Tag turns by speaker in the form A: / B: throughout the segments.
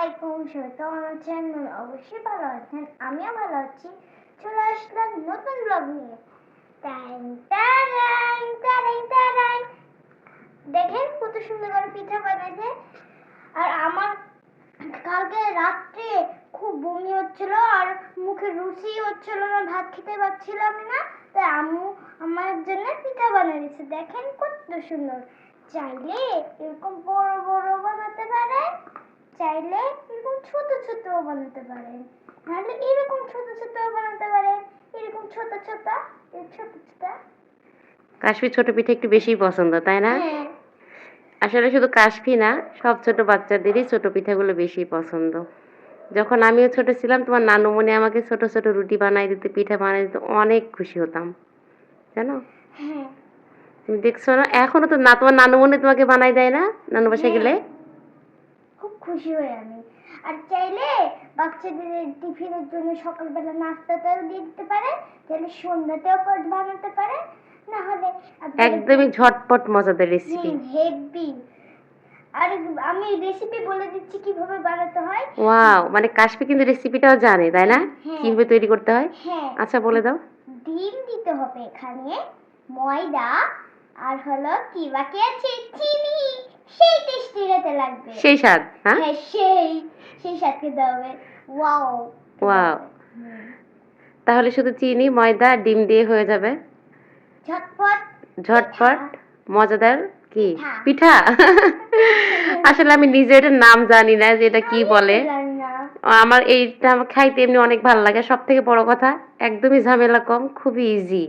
A: আলাইকুম, সবাই কেমন আছেন? অবশ্যই ভালো আছেন, আমিও ভালো আছি। চলে আসলাম নতুন ব্লগ নিয়ে। টাইম টাইম টাইম টাইম, দেখেন কত সুন্দর করে পিঠা বানাইছে। আর আমার কালকে রাত্রে খুব বমি হচ্ছিল আর মুখে রুচি হচ্ছিল না, ভাত খেতে পারছিলাম না। তাই আম্মু আমার জন্য পিঠা বানিয়ে দিয়েছে। দেখেন কত সুন্দর। চাইলে এরকম বড় বড় বানাতে পারেন, চাইলে এরকম ছোট ছোট বানাতে পারেন, নাহলে এরকম ছোট ছোট বানাতে পারেন, এরকম ছোট ছোট ছোট ছোট।
B: কাশফি ছোট পিঠা একটু বেশি পছন্দ, তাই না? আসলে শুধু কাশফি না, সব ছোট বাচ্চাদেরই ছোট পিঠাগুলো বেশি পছন্দ। যখন আমিও ছোট ছিলাম, তোমার নানুমণি আমাকে ছোট ছোট রুটি বানাই দিতে, পিঠা বানাই দিতে, অনেক খুশি হতাম, জানো? তুমি দেখছো না, এখনো তো না তোমার নানুমণি তোমাকে বানাই দেয় না নানু বাসায় গেলে?
A: খুব খুশি হই আমি। আর চাইলে বাচ্চাদের টিফিনের জন্য সকালবেলা নাস্তাটাও দিয়ে দিতে পারে, চাইলে সন্ধ্যাতেও বানাতে পারে, না হলে
B: একদমই ঝটপট মজাদার রেসিপি।
A: হেভি। আর আমি রেসিপি বলে দিচ্ছি কিভাবে বানাতে হয়।
B: ওয়াও, মানে কাশফি কিন্তু রেসিপিটাও জানে, তাই না? কিভাবে তৈরি করতে হয়? আচ্ছা বলে দাও।
A: ডিম দিতে হবে এখানে, ময়দা, আর হলো কি বাকি আছে, চিনি। সেই টেস্টি হতে লাগবে,
B: সেই স্বাদ। হ্যাঁ,
A: সেই স্বাদ খেতে হবে। Wow
B: wow. তাহলে শুধু চিনি, ময়দা, ডিম দিয়ে হয়ে যাবে
A: ঝটপট
B: ঝটপট মজাদার কি পিঠা। আসলে আমি নিজে এটার নাম জানি না যে এটা কি বলে। আমার এইটা খাইতে এমনি অনেক ভালো লাগে। সব থেকে বড় কথা, একদমই ঝামেলা কম, খুবই ইজি।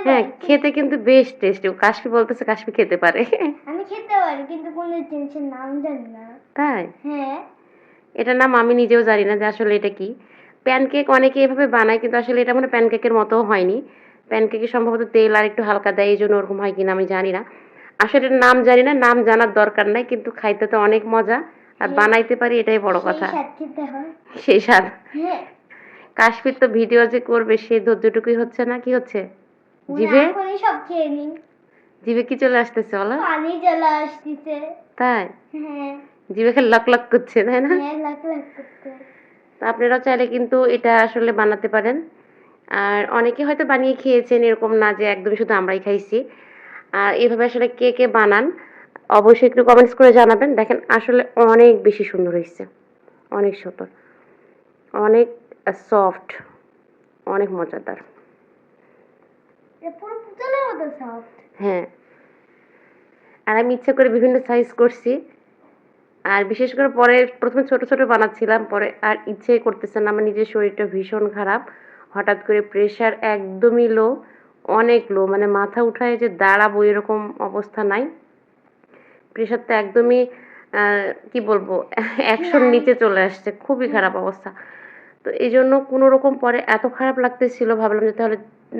B: হ্যাঁ, খেতে কিন্তু বেশ টেস্টি। কাশফি বলতেছে কাশফি খেতে পারে।
A: আমি খেতে পারি, কিন্তু কোন জিনিসের নাম জানি না।
B: তাই?
A: হ্যাঁ,
B: এটার নাম আমি নিজেও জানি না যে আসলে এটা কি। প্যানকেক অনেকে এভাবে বানায়, কিন্তু আসলে এটা মনে প্যানকেকের মতোও হয়নি। প্যানকেকে সম্ভবত তেল আর একটু হালকা দেয়, এই জন্য ওরকম হয় কিনা আমি জানি না। আসলে এটার নাম জানি না, নাম জানার দরকার নাই, কিন্তু খাইতে তো অনেক মজা আর বানাইতে পারি, এটাই বড় কথা। সেই স্বাদ। কাশফির তো ভিডিও যে করবে সেই ধৈর্যটুকুই হচ্ছে না। কি হচ্ছে জিভে?
A: সব খেয়ে নিন।
B: জিভে কি চলে আসতেছে বলো?
A: পানি চলে আসতেছে।
B: তাই?
A: হ্যাঁ,
B: জিভে খেলে লক লক করছে, তাই না?
A: হ্যাঁ, লক লক করছে।
B: তো আপনারাও চাইলে কিন্তু এটা আসলে বানাতে পারেন। আর অনেকে হয়তো বানিয়ে খেয়েছেন, এরকম না যে একদমই শুধু আমরাই খাইছি। আর এভাবে আসলে কে কে বানান অবশ্যই একটু কমেন্টস করে জানাবেন। দেখেন আসলে অনেক বেশি সুন্দর হয়েছে, অনেক সুন্দর, অনেক সফট, অনেক মজাদার। হ্যাঁ, আর আমি ইচ্ছা করে বিভিন্ন সাইজ করছি। আর বিশেষ করে পরে প্রথমে ছোট ছোট বানাচ্ছিলাম, পরে আর ইচ্ছেই করতেছে না। আমার নিজের শরীরটা ভীষণ খারাপ, হঠাৎ করে প্রেশার একদমই লো, অনেক লো, মানে মাথা উঠায় যে দাঁড়াবো এরকম অবস্থা নাই। প্রেশারটা একদমই কি বলবো, 100-র নিচে চলে আসছে, খুবই খারাপ অবস্থা। তো এই জন্য কোনো রকম পরে এত খারাপ লাগতেছিল, ভাবলাম যে তাহলে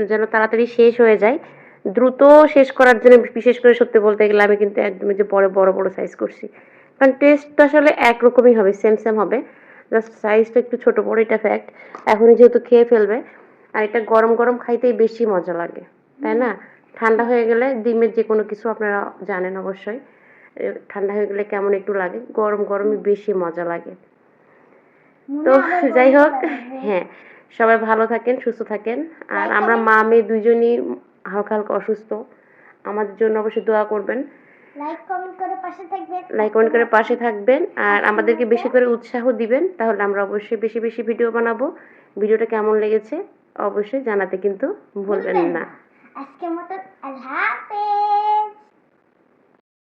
B: যেন তাড়াতাড়ি শেষ হয়ে যায়, দ্রুত শেষ করার জন্য বিশেষ করে সত্যি বলতে গেলে আমি কিন্তু একদমই যে বড় বড় বড় সাইজ করছি। কারণ টেস্টটা আসলে একরকমই হবে, সেম সেম হবে, জাস্ট সাইজটা একটু ছোট বড়, এটা ফ্যাক্ট। এখনই যেহেতু খেয়ে ফেলবে, আর এটা গরম গরম খাইতেই বেশি মজা লাগে, তাই না? ঠান্ডা হয়ে গেলে ডিমের যে কোনো কিছু আপনারা জানেন অবশ্যই, ঠান্ডা হয়ে গেলে কেমন একটু লাগে, গরম গরমই বেশি মজা লাগে। তো যাই হোক, হ্যাঁ, সবাই ভালো থাকেন, সুস্থ থাকেন। আর আমরা মা মেয়ে দুইজনই হালকা হালকা অসুস্থ, আমাদের জন্য অবশ্যই দোয়া করবেন, লাইক কমেন্ট করে পাশে থাকবেন আর আমাদেরকে বেশি করে উৎসাহ দিবেন, তাহলে আমরা অবশ্যই বেশি বেশি ভিডিও বানাবো। ভিডিওটা কেমন লেগেছে অবশ্যই জানাতে কিন্তু ভুলবেন না। আজকের মতো আল্লাহ।